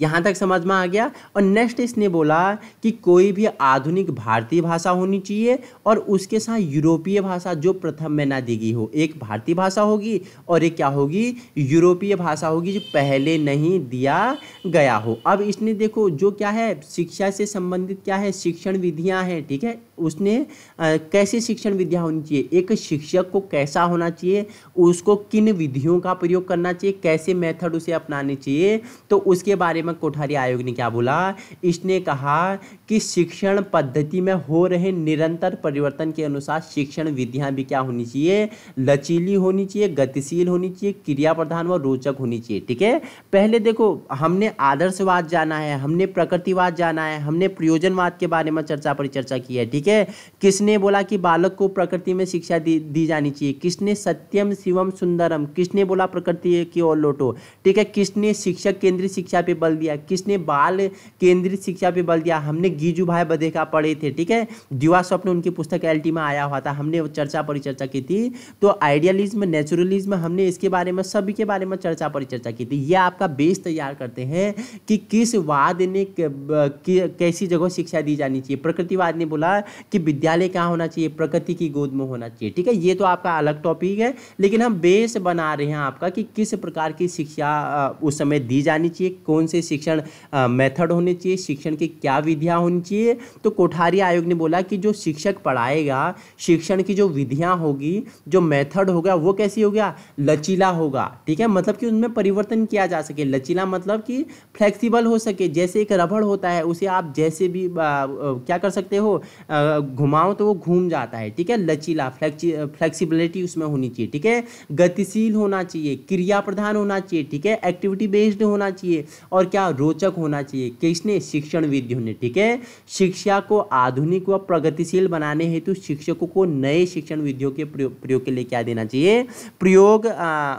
यहाँ तक समझ में आ गया। और नेक्स्ट इसने बोला कि कोई भी आधुनिक भारतीय भाषा होनी चाहिए और उसके साथ यूरोपीय भाषा जो प्रथम में ना दी गई हो। एक भारतीय भाषा होगी और एक क्या होगी, यूरोपीय भाषा होगी जो पहले नहीं दिया गया हो। अब इसने देखो जो क्या है, शिक्षा से संबंधित क्या है, शिक्षण विधियाँ हैं। ठीक है, उसने कैसी शिक्षण विधियाँ होनी चाहिए, एक शिक्षक को कैसा होना चाहिए, उसको किन विधियों का प्रयोग करना चाहिए, कैसे मेथड उसे अपनाने चाहिए, तो उसके बारे में कोठारी आयोग ने क्या बोला, इसने कहा कि शिक्षण पद्धति में हो रहे निरंतर परिवर्तन के अनुसार शिक्षण विधियां भी क्या होनी चाहिए, लचीली होनी चाहिए, गतिशील होनी चाहिए, क्रिया प्रधान व रोचक होनी चाहिए। ठीक है, पहले देखो हमने आदर्शवाद जाना है, हमने प्रकृतिवाद जाना है, हमने प्रयोजनवाद के बारे में चर्चा परिचर्चा की है। ठीक ठीक है। किसने बोला कि बालक को प्रकृति में शिक्षा दी जानी चाहिए? किसने? सत्यम शिवम सुंदरम। किसने बोला प्रकृति की ओर लौटो? ठीक है। किसने शिक्षक केंद्रित शिक्षा पे बल दिया? किसने बाल केंद्रित शिक्षा पे बल दिया? हमने गीजू भाई बधेका पढ़े थे, ठीक है। दिवा स्वप्न उनकी पुस्तक एलटी में आया हुआ था, हमने वो चर्चा परिचर्चा की थी। तो आइडियलिज्म, नेचुरलिज्म, हमने इसके बारे में, सभी के बारे में चर्चा परिचर्चा की थी। ये आपका बेस तैयार करते हैं कि किस वाद ने कैसी जगह शिक्षा दी जानी चाहिए। प्रकृतिवाद ने बोला कि विद्यालय कहाँ होना चाहिए? प्रकृति की गोद में होना चाहिए, ठीक है। ये तो आपका अलग टॉपिक है, लेकिन हम बेस बना रहे हैं आपका कि किस प्रकार की शिक्षा उस समय दी जानी चाहिए, कौन से शिक्षण मेथड होने चाहिए, शिक्षण की क्या विधियाँ होनी चाहिए। तो कोठारी आयोग ने बोला कि जो शिक्षक पढ़ाएगा, शिक्षण की जो विधियाँ होगी, जो मेथड होगा, वो कैसी होगा? लचीला होगा, ठीक है। मतलब कि उनमें परिवर्तन किया जा सके। लचीला मतलब कि फ्लेक्सिबल हो सके। जैसे एक रबड़ होता है, उसे आप जैसे भी क्या कर सकते हो, घुमाओ तो वो घूम जाता है, ठीक है। लचीला, फ्लेक्सिबिलिटी उसमें होनी चाहिए, ठीक है। गतिशील होना चाहिए, क्रिया प्रधान होना चाहिए, ठीक है। एक्टिविटी बेस्ड होना चाहिए, और क्या? रोचक होना चाहिए। किसने? शिक्षणविदों ने, ठीक है। शिक्षा को आधुनिक व प्रगतिशील बनाने हेतु शिक्षकों को नए शिक्षण विधियों के प्रयोग के लिए क्या देना चाहिए?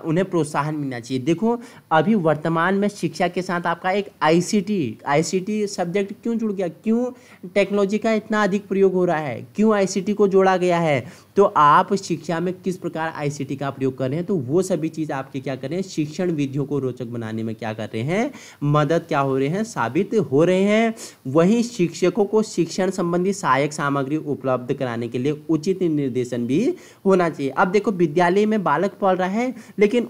उन्हें प्रोत्साहन मिलना चाहिए। देखो, अभी वर्तमान में शिक्षा के साथ आपका एक आईसीटी सब्जेक्ट क्यों जुड़ गया? क्यों टेक्नोलॉजी का इतना अधिक प्रयोग हो रहा है? क्यों आईसीटी को जोड़ा गया है? तो आप शिक्षा में किस प्रकार आईसीटी का प्रयोग कर रहे हैं, तो वो सभी चीज़ आपके क्या कर रहे हैं? शिक्षण विधियों को रोचक बनाने में क्या कर रहे हैं? मदद क्या हो रहे हैं? साबित हो रहे हैं। वहीं शिक्षकों को शिक्षण संबंधी सहायक सामग्री उपलब्ध कराने के लिए उचित निर्देशन भी होना चाहिए। अब देखो, विद्यालय में बालक पढ़ रहा है, लेकिन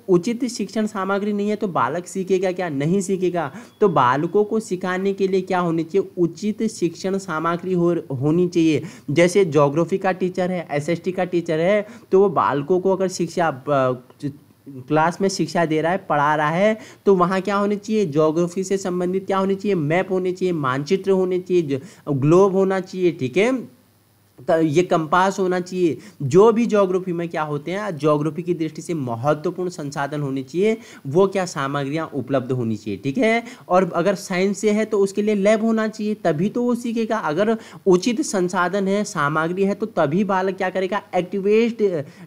उचित शिक्षण सामग्री नहीं है, तो बालक सीखेगा क्या? नहीं सीखेगा। तो बालकों को सिखाने के लिए क्या होनी चाहिए? उचित शिक्षण सामग्री होनी चाहिए। जैसे ज्योग्राफी का टीचर है, एसएसटी का टीचर है, तो वो बालकों को अगर शिक्षा क्लास में शिक्षा दे रहा है, पढ़ा रहा है, तो वहाँ क्या होनी चाहिए? ज्योग्राफी से संबंधित क्या होनी चाहिए? मैप होने चाहिए, मानचित्र होने चाहिए, ग्लोब होना चाहिए, ठीक है। ये कंपास होना चाहिए। जो भी ज्योग्राफी में क्या होते हैं, ज्योग्राफी की दृष्टि से महत्वपूर्ण संसाधन होने चाहिए, वो क्या सामग्रियां उपलब्ध होनी चाहिए, ठीक है। और अगर साइंस से है तो उसके लिए लैब होना चाहिए, तभी तो वो सीखेगा। अगर उचित संसाधन है, सामग्री है, तो तभी बालक क्या करेगा? एक्टिवेस्ट,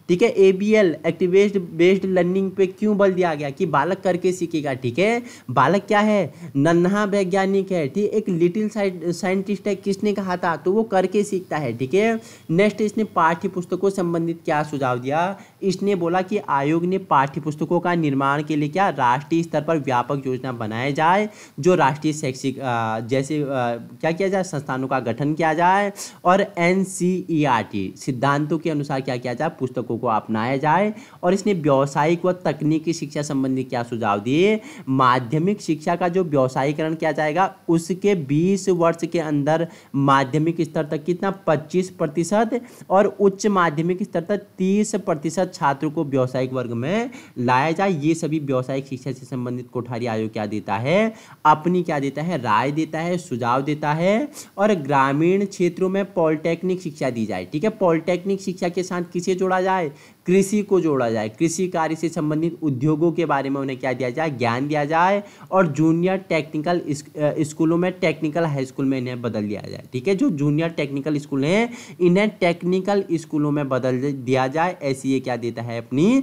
ठीक है। एबीएल, एक्टिवेस्ट बेस्ड लर्निंग पे क्यों बल दिया गया? कि बालक करके सीखेगा, ठीक है। बालक क्या है? नन्हा वैज्ञानिक है, ठीक। एक लिटिल साइंटिस्ट है, किसने कहा था? तो वो करके सीखता है, ठीक है। नेक्स्ट, इसने पाठ्य पुस्तकों संबंधित क्या सुझाव दिया? इसने बोला कि आयोग ने पाठ्य पुस्तकों का निर्माण के लिए क्या राष्ट्रीय स्तर पर व्यापक योजना बनाए जाए, जो राष्ट्रीय शैक्षिक जैसे क्या किया जाए, संस्थानों का गठन किया जाए, और एनसीईआरटी सिद्धांतों के अनुसार क्या किया जाए, पुस्तकों को अपनाया जाए। और इसने व्यावसायिक व तकनीकी शिक्षा संबंधी क्या सुझाव दिए? माध्यमिक शिक्षा का जो व्यावसायीकरण किया जाएगा, उसके 20 वर्ष के अंदर माध्यमिक स्तर तक कितना 25% और उच्च माध्यमिक स्तर तक 30% छात्रों को व्यावसायिक वर्ग में लाया जाए। ये सभी व्यावसायिक शिक्षा से संबंधित कोठारी आयोग क्या देता है? अपनी क्या देता है? राय देता है, सुझाव देता है। और ग्रामीण क्षेत्रों में पॉलिटेक्निक शिक्षा दी जाए, ठीक है। पॉलिटेक्निक शिक्षा के साथ किसे जोड़ा जाए? कृषि को जोड़ा जाए। कृषि कार्य से संबंधित उद्योगों के बारे में उन्हें क्या दिया जाए? ज्ञान दिया जाए। और जूनियर टेक्निकल स्कूलों में टेक्निकल हाई स्कूल में इन्हें बदल दिया जाए, ठीक है। जो जूनियर टेक्निकल स्कूल हैं, इन्हें टेक्निकल स्कूलों में बदल दिया जाए। ऐसी ये क्या देता है? अपनी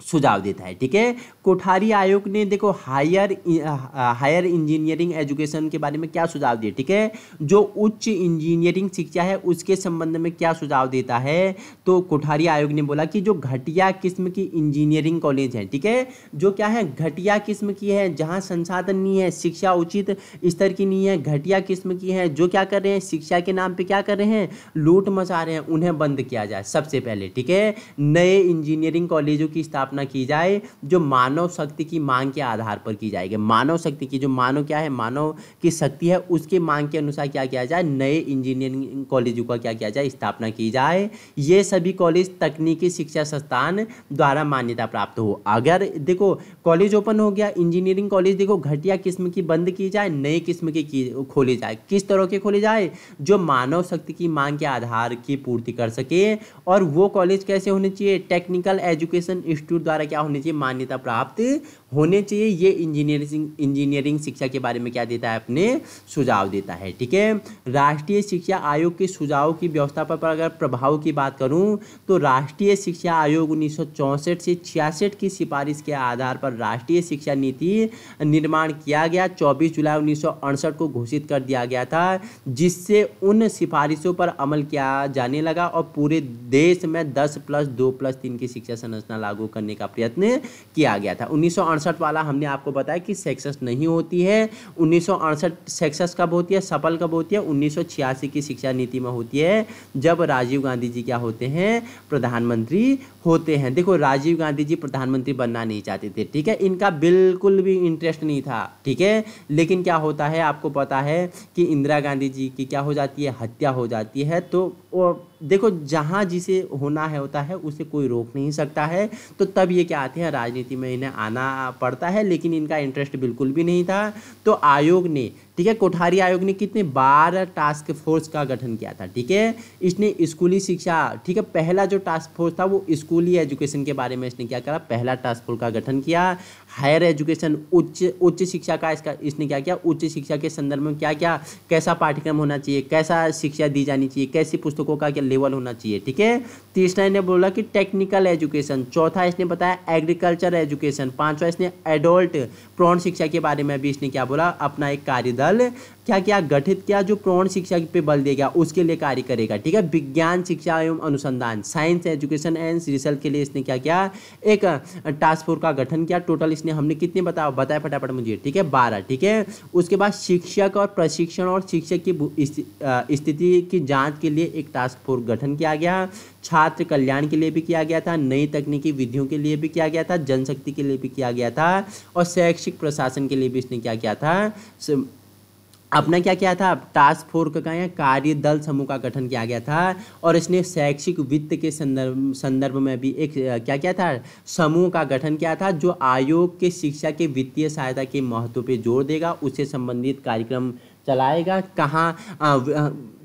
सुझाव देता है, ठीक है। कोठारी आयोग ने देखो हायर इंजीनियरिंग एजुकेशन के बारे में क्या सुझाव दिए, ठीक है। जो उच्च इंजीनियरिंग शिक्षा है, उसके संबंध में क्या सुझाव देता है? तो कोठारी आयोग ने बोला कि जो घटिया किस्म की इंजीनियरिंग कॉलेज है, ठीक है, जो क्या है? घटिया किस्म की है, जहां संसाधन नहीं है, शिक्षा उचित स्तर की नहीं है, घटिया किस्म की है, जो क्या कर रहे हैं? शिक्षा के नाम पे क्या कर रहे हैं? लूट मचा रहे हैं, उन्हें बंद किया जाए सबसे पहले, ठीक है। नए इंजीनियरिंग कॉलेजों की स्थापना की जाए, जो मानव शक्ति की मांग के आधार पर की जाएगी। मानव शक्ति की, जो मानव क्या है, मानव की शक्ति है, उसके मांग के अनुसार क्या किया जाए? नए इंजीनियरिंग कॉलेजों का क्या किया जाए? स्थापना की जाए। ये सभी कॉलेज तकनीकी शिक्षा संस्थान द्वारा मान्यता प्राप्त हो। अगर देखो कॉलेज ओपन हो गया, इंजीनियरिंग कॉलेज देखो घटिया किस्म की बंद की जाए, नए किस्म की खोले जाए। किस तरह के खोले जाए? जो मानव शक्ति की मांग के आधार की पूर्ति कर सके। और वो कॉलेज कैसे होने चाहिए? टेक्निकल एजुकेशन इंस्टीट्यूट द्वारा क्या होनी चाहिए, मान्यता प्राप्त होने चाहिए। ये इंजीनियरिंग शिक्षा के बारे में क्या देता है, अपने सुझाव देता है। ठीक है, राष्ट्रीय शिक्षा आयोग के सुझाव की व्यवस्था पर अगर प्रभाव की बात करूं तो राष्ट्रीय शिक्षा आयोग 1964 से 66 की सिफारिश के आधार पर राष्ट्रीय शिक्षा नीति निर्माण किया गया। 24 जुलाई 1968 को घोषित कर दिया गया था, जिससे उन सिफारिशों पर अमल किया जाने लगा और पूरे देश में 10+2+3 की शिक्षा संरचना लागू करने का प्रयत्न किया गया था। 1968 वाला हमने आपको बताया कि सेक्सस नहीं होती है। 1968 सेक्सस कब होती है, सफल कब होती है, 1986 की शिक्षा नीति में होती है, जब राजीव गांधी जी क्या होते हैं, प्रधानमंत्री होते हैं। देखो, राजीव गांधी जी प्रधानमंत्री बनना नहीं चाहते थे, ठीक है, इनका बिल्कुल भी इंटरेस्ट नहीं था, ठीक है, लेकिन क्या होता है, आपको पता है कि इंदिरा गांधी जी की क्या हो जाती है, हत्या हो जाती है। तो वो देखो, जहाँ जिसे होना है होता है, उसे कोई रोक नहीं सकता है। तो तब ये क्या आते हैं, राजनीति में इन्हें आना पड़ता है, लेकिन इनका इंटरेस्ट बिल्कुल भी नहीं था। तो आयोग ने, ठीक है, कोठारी आयोग ने कितने 12 टास्क फोर्स का गठन किया था। ठीक है, इसने स्कूली शिक्षा, ठीक है, पहला जो टास्क फोर्स था वो स्कूली एजुकेशन के बारे में इसने क्या करा, पहला टास्क फोर्स का गठन किया। हायर एजुकेशन, उच्च शिक्षा का इसने क्या किया, उच्च शिक्षा के संदर्भ में क्या क्या, कैसा पाठ्यक्रम होना चाहिए, कैसा शिक्षा दी जानी चाहिए, कैसी पुस्तकों का क्या लेवल होना चाहिए। ठीक है, तीसरा इन्हें बोला कि टेक्निकल एजुकेशन, चौथा इसने बताया एग्रीकल्चर एजुकेशन, पांचवा इसने एडल्ट प्रौढ़ शिक्षा के बारे में भी इसने क्या बोला, अपना एक कार्यदल क्या क्या गठित किया, जो प्रौढ़ शिक्षा पे बल देगा, उसके लिए कार्य करेगा। ठीक है, विज्ञान शिक्षा एवं अनुसंधान, साइंस एजुकेशन एंड रिसर्च के लिए इसने क्या किया, एक टास्क फोर्स का गठन किया। टोटल इसने हमने कितने बताया फटाफट मुझे, ठीक है, 12। ठीक है, उसके बाद शिक्षक और प्रशिक्षण और शिक्षक की स्थिति की जांच के लिए एक टास्क फोर्स गठन किया गया। छात्र कल्याण के लिए भी किया गया था, नई तकनीकी विधियों के लिए भी किया गया था, जनशक्ति के लिए भी किया गया था, और शैक्षिक प्रशासन के लिए भी इसने क्या किया था, अपना क्या किया था, टास्क फोर्स का या कार्यदल समूह का गठन किया गया था। और इसने शैक्षिक वित्त के संदर्भ में भी एक क्या किया था, समूह का गठन किया था, जो आयोग के शिक्षा के वित्तीय सहायता के महत्व पे जोर देगा, उससे संबंधित कार्यक्रम चलाएगा। कहाँ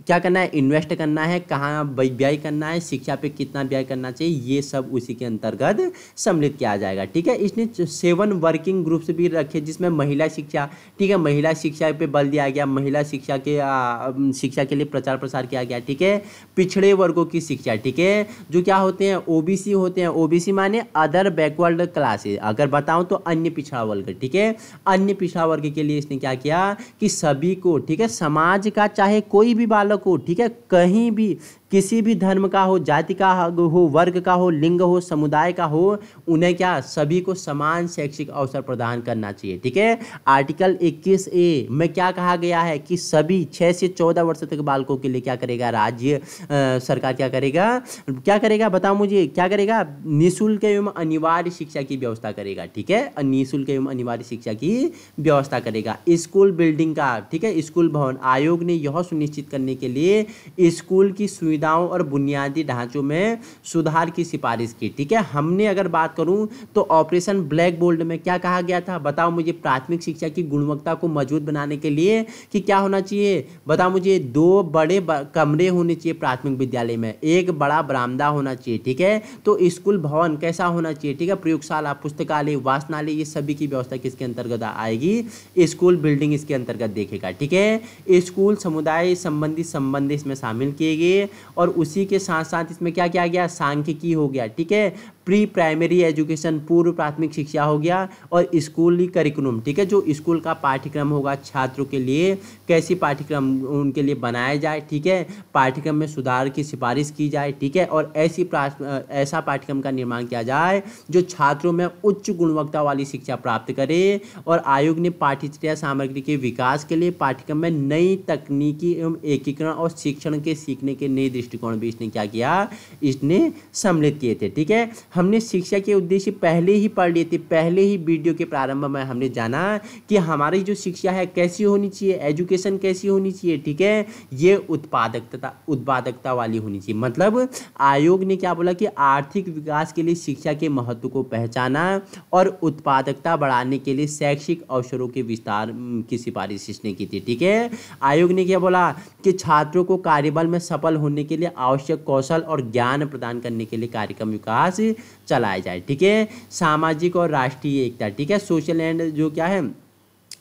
क्या करना है, इन्वेस्ट करना है, कहाँ व्यय करना है, शिक्षा पे कितना व्यय करना चाहिए, ये सब उसी के अंतर्गत सम्मिलित किया जाएगा। ठीक है, इसने 7 वर्किंग ग्रुप्स भी रखे, जिसमें महिला शिक्षा, ठीक है, महिला शिक्षा पे बल दिया गया, महिला शिक्षा के लिए प्रचार प्रसार किया गया। ठीक है, पिछड़े वर्गों की शिक्षा, ठीक है, जो क्या होते हैं, ओबीसी होते हैं, ओबीसी माने अदर बैकवर्ड क्लासेस, अगर बताऊं तो अन्य पिछड़ा वर्ग। ठीक है, अन्य पिछड़ा वर्ग के लिए इसने क्या किया कि सभी को, ठीक है, समाज का चाहे कोई भी बालक को, ठीक है, कहीं भी किसी भी धर्म का हो, जाति का हो, वर्ग का हो, लिंग हो, समुदाय का हो, उन्हें क्या, सभी को समान शैक्षिक अवसर प्रदान करना चाहिए। ठीक है, आर्टिकल 21A में क्या कहा गया है कि सभी 6 से 14 वर्ष तक बालकों के लिए क्या करेगा, राज्य सरकार क्या करेगा बताओ मुझे, क्या करेगा, निःशुल्क एवं अनिवार्य शिक्षा की व्यवस्था करेगा। ठीक है, निःशुल्क एवं अनिवार्य शिक्षा की व्यवस्था करेगा। स्कूल बिल्डिंग का, ठीक है, स्कूल भवन, आयोग ने यह सुनिश्चित करने के लिए स्कूल की सुविधाओं और बुनियादी ढांचों में सुधार की सिफारिश की। ठीक है, हमने अगर बात करूं तो ऑपरेशन ब्लैक बोर्ड में क्या कहा गया था, बताओ मुझे, प्राथमिक शिक्षा की गुणवत्ता को मजबूत बनाने के लिए कि क्या होना चाहिए, बताओ मुझे, 2 बड़े कमरे होने चाहिए प्राथमिक विद्यालय में, एक बड़ा बरामदा होना चाहिए। ठीक है, तो स्कूल भवन कैसा होना चाहिए, ठीक है, प्रयोगशाला, पुस्तकालय, वाचनालय, ये सभी की व्यवस्था किसके अंतर्गत आएगी, स्कूल बिल्डिंग इसके अंतर्गत देखेगा। ठीक है, स्कूल समुदाय संबंधी संबंध इसमें शामिल किए गए, और उसी के साथ साथ इसमें क्या किया गया, सांख्यिकी हो गया। ठीक है, प्री प्राइमरी एजुकेशन, पूर्व प्राथमिक शिक्षा हो गया, और स्कूली करिकुलम, ठीक है, जो स्कूल का पाठ्यक्रम होगा छात्रों के लिए, कैसी पाठ्यक्रम उनके लिए बनाया जाए। ठीक है, पाठ्यक्रम में सुधार की सिफारिश की जाए। ठीक है, और ऐसा पाठ्यक्रम का निर्माण किया जाए जो छात्रों में उच्च गुणवत्ता वाली शिक्षा प्राप्त करे। और आयोग ने पाठ्यचर्या सामग्री के विकास के लिए पाठ्यक्रम में नई तकनीकी एवं एकीकरण और शिक्षण के सीखने के नए दृष्टिकोण भी इसने क्या किया, इसने सम्मिलित किए थे। ठीक है, हमने शिक्षा के उद्देश्य पहले ही पढ़ लिए थे, पहले ही वीडियो के प्रारंभ में हमने जाना कि हमारी जो शिक्षा है कैसी होनी चाहिए, एजुकेशन कैसी होनी चाहिए। ठीक है, ये उत्पादकता वाली होनी चाहिए। मतलब आयोग ने क्या बोला कि आर्थिक विकास के लिए शिक्षा के महत्व को पहचाना और उत्पादकता बढ़ाने के लिए शैक्षिक अवसरों के विस्तार की सिफारिश इसने की थी। ठीक है, आयोग ने क्या बोला कि छात्रों को कार्यबल में सफल होने के लिए आवश्यक कौशल और ज्ञान प्रदान करने के लिए कार्यक्रम विकास चलाया जाए। ठीक है, सामाजिक और राष्ट्रीय एकता, ठीक है, सोशल एंड जो क्या है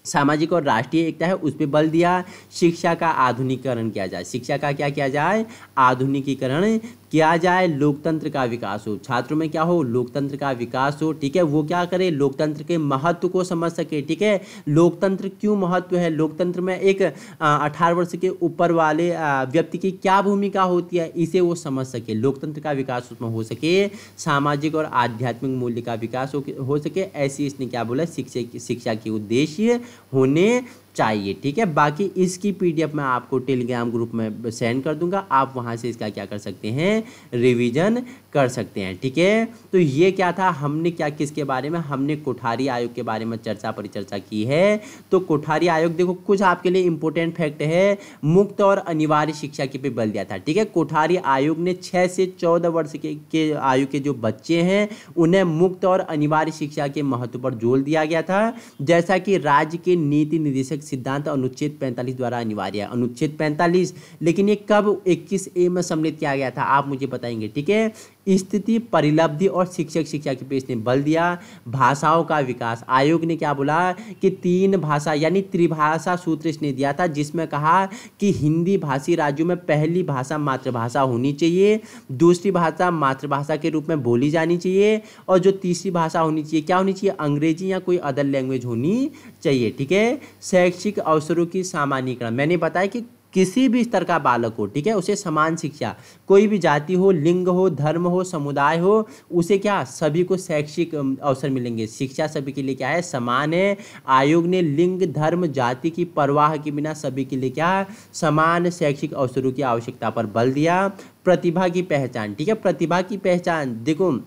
सामाजिक और राष्ट्रीय एकता है उस पर बल दिया। शिक्षा का आधुनिकीकरण किया जाए, शिक्षा का क्या किया जाए, आधुनिकीकरण किया जाए। लोकतंत्र का विकास हो, छात्रों में क्या हो, लोकतंत्र का विकास हो। ठीक है, वो क्या करे, लोकतंत्र के महत्व को समझ सके। ठीक है, लोकतंत्र क्यों महत्व है, लोकतंत्र में एक 18 वर्ष के ऊपर वाले व्यक्ति की क्या भूमिका होती है, इसे वो समझ सके, लोकतंत्र का विकास उसमें हो सके। सामाजिक और आध्यात्मिक मूल्य का विकास हो सके, ऐसी इसने क्या बोला, शिक्षा के उद्देश्य होने चाहिए। ठीक है, बाकी इसकी पीडीएफ मैं आपको टेलीग्राम ग्रुप में सेंड कर दूंगा, आप वहां से इसका क्या कर सकते हैं, रिवीजन कर सकते हैं। ठीक है, तो ये क्या था, हमने क्या किसके बारे में, हमने कोठारी आयोग के बारे में चर्चा परिचर्चा की है। तो कोठारी आयोग देखो कुछ आपके लिए इंपॉर्टेंट फैक्ट है, मुक्त और अनिवार्य शिक्षा के पे बल दिया था। ठीक है, कोठारी आयोग ने 6 से 14 वर्ष के आयु के जो बच्चे हैं उन्हें मुक्त और अनिवार्य शिक्षा के महत्व पर जोर दिया गया था, जैसा कि राज्य के नीति निर्देशक सिद्धांत अनुच्छेद 45 द्वारा अनिवार्य है। अनुच्छेद 45, लेकिन ये कब 21A में सम्मिलित किया गया था, आप मुझे बताएंगे। ठीक है, स्थिति, परिलब्धि और शिक्षक शिक्षा के पे इसने बल दिया। भाषाओं का विकास, आयोग ने क्या बोला कि 3 भाषा यानी त्रिभाषा सूत्र इसने दिया था, जिसमें कहा कि हिंदी भाषी राज्यों में पहली भाषा मातृभाषा होनी चाहिए, दूसरी भाषा मातृभाषा के रूप में बोली जानी चाहिए, और जो तीसरी भाषा होनी चाहिए, क्या होनी चाहिए, अंग्रेजी या कोई अदर लैंग्वेज होनी चाहिए। ठीक है, शैक्षिक अवसरों की सामान्यीकरण, मैंने बताया कि किसी भी स्तर का बालक हो, ठीक है, उसे समान शिक्षा, कोई भी जाति हो, लिंग हो, धर्म हो, समुदाय हो, उसे क्या, सभी को शैक्षिक अवसर मिलेंगे, शिक्षा सभी के लिए क्या है, समान है। आयोग ने लिंग, धर्म, जाति की परवाह के बिना सभी के लिए क्या, समान शैक्षिक अवसरों की आवश्यकता पर बल दिया। प्रतिभा की पहचान, ठीक है, प्रतिभा की पहचान, देखो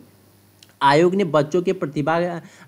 आयोग ने बच्चों के प्रतिभा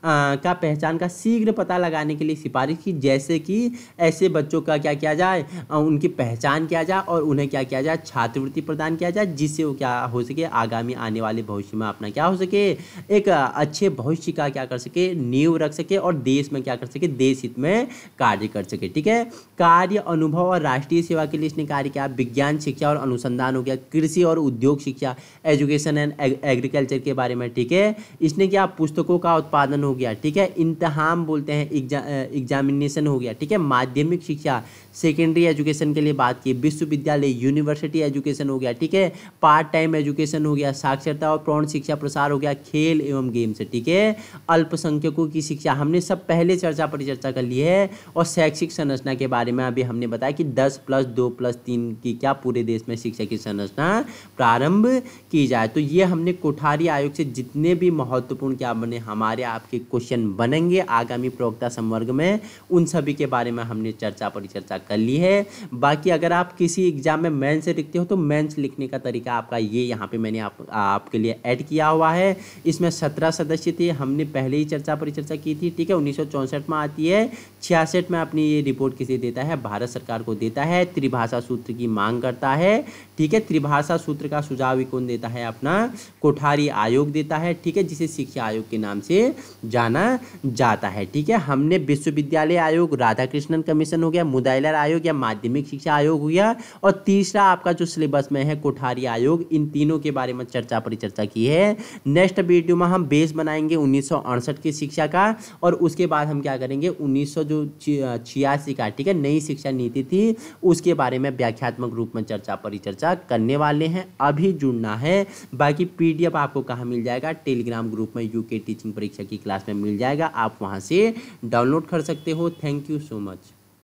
का पहचान का शीघ्र पता लगाने के लिए सिफारिश की, जैसे कि ऐसे बच्चों का क्या किया जाए, उनकी पहचान किया जाए और उन्हें क्या किया जाए, छात्रवृत्ति प्रदान किया जाए, जिससे वो क्या हो सके, आगामी आने वाले भविष्य में अपना क्या हो सके, एक अच्छे भविष्य का क्या कर सके, नींव रख सके और देश में क्या कर सके, देश हित में कार्य कर सके। ठीक है, कार्य, अनुभव और राष्ट्रीय सेवा के लिए इसने कार्य किया। विज्ञान शिक्षा और अनुसंधान हो गया, कृषि और उद्योग शिक्षा, एजुकेशन एंड एग्रीकल्चर के बारे में। ठीक है, इसने क्या, पुस्तकों का उत्पादन हो गया। ठीक है, इम्तिहान बोलते हैं, एग्जामिनेशन हो गया। ठीक है, माध्यमिक शिक्षा, सेकेंडरी एजुकेशन के लिए बात की, विश्वविद्यालय, यूनिवर्सिटी एजुकेशन हो गया। ठीक है, पार्ट टाइम एजुकेशन हो गया, साक्षरता और प्रौढ़ शिक्षा प्रसार हो गया, खेल एवं गेम्स। ठीक है, अल्पसंख्यकों की शिक्षा हमने सब पहले चर्चा परिचर्चा कर ली है। और शैक्षिक संरचना के बारे में अभी हमने बताया कि 10+2+3 की क्या पूरे देश में शिक्षा की संरचना प्रारंभ की जाए। तो ये हमने कोठारी आयोग से जितने भी महत्वपूर्ण क्या बने, हमारे आपके क्वेश्चन बनेंगे आगामी प्रवक्ता संवर्ग में, उन सभी के बारे में हमने चर्चा परिचर्चा कर ली है। बाकी अगर आप किसी एग्जाम में मेंस लिखते हो तो मेंस लिखने का तरीका आपका ये यहाँ पे मैंने आपके लिए ऐड किया हुआ है। इसमें 17 सदस्य थे, हमने पहले ही चर्चा परिचर्चा की थी। ठीक है, 1964 में आती है, 66 में अपनी ये रिपोर्ट किसे देता है, भारत सरकार को देता है। त्रिभाषा सूत्र की मांग करता है। ठीक है, त्रिभाषा सूत्र का सुझाव कौन देता है, अपना कोठारी आयोग देता है। ठीक है, जिसे शिक्षा आयोग के नाम से जाना जाता है। ठीक है, हमने विश्वविद्यालय आयोग, राधाकृष्णन कमीशन हो गया, मुदाइलर आयोग या माध्यमिक शिक्षा आयोग हो गया, और तीसरा आपका जो सिलेबस में है कोठारी आयोग, इन तीनों के बारे में चर्चा परिचर्चा की है। नेक्स्ट वीडियो में हम बेस बनाएंगे 1968 की शिक्षा का, और उसके बाद हम क्या करेंगे 1986 का, ठीक है, नई शिक्षा नीति थी, उसके बारे में व्याख्यात्मक रूप में चर्चा परिचर्चा करने वाले हैं। अभी जुड़ना है। बाकी पीडीएफ आपको कहाँ मिल जाएगा, टेलीग्राम ग्रुप में यूके टीचिंग परीक्षा की क्लास में मिल जाएगा, आप वहाँ से डाउनलोड कर सकते हो। Thank you so much.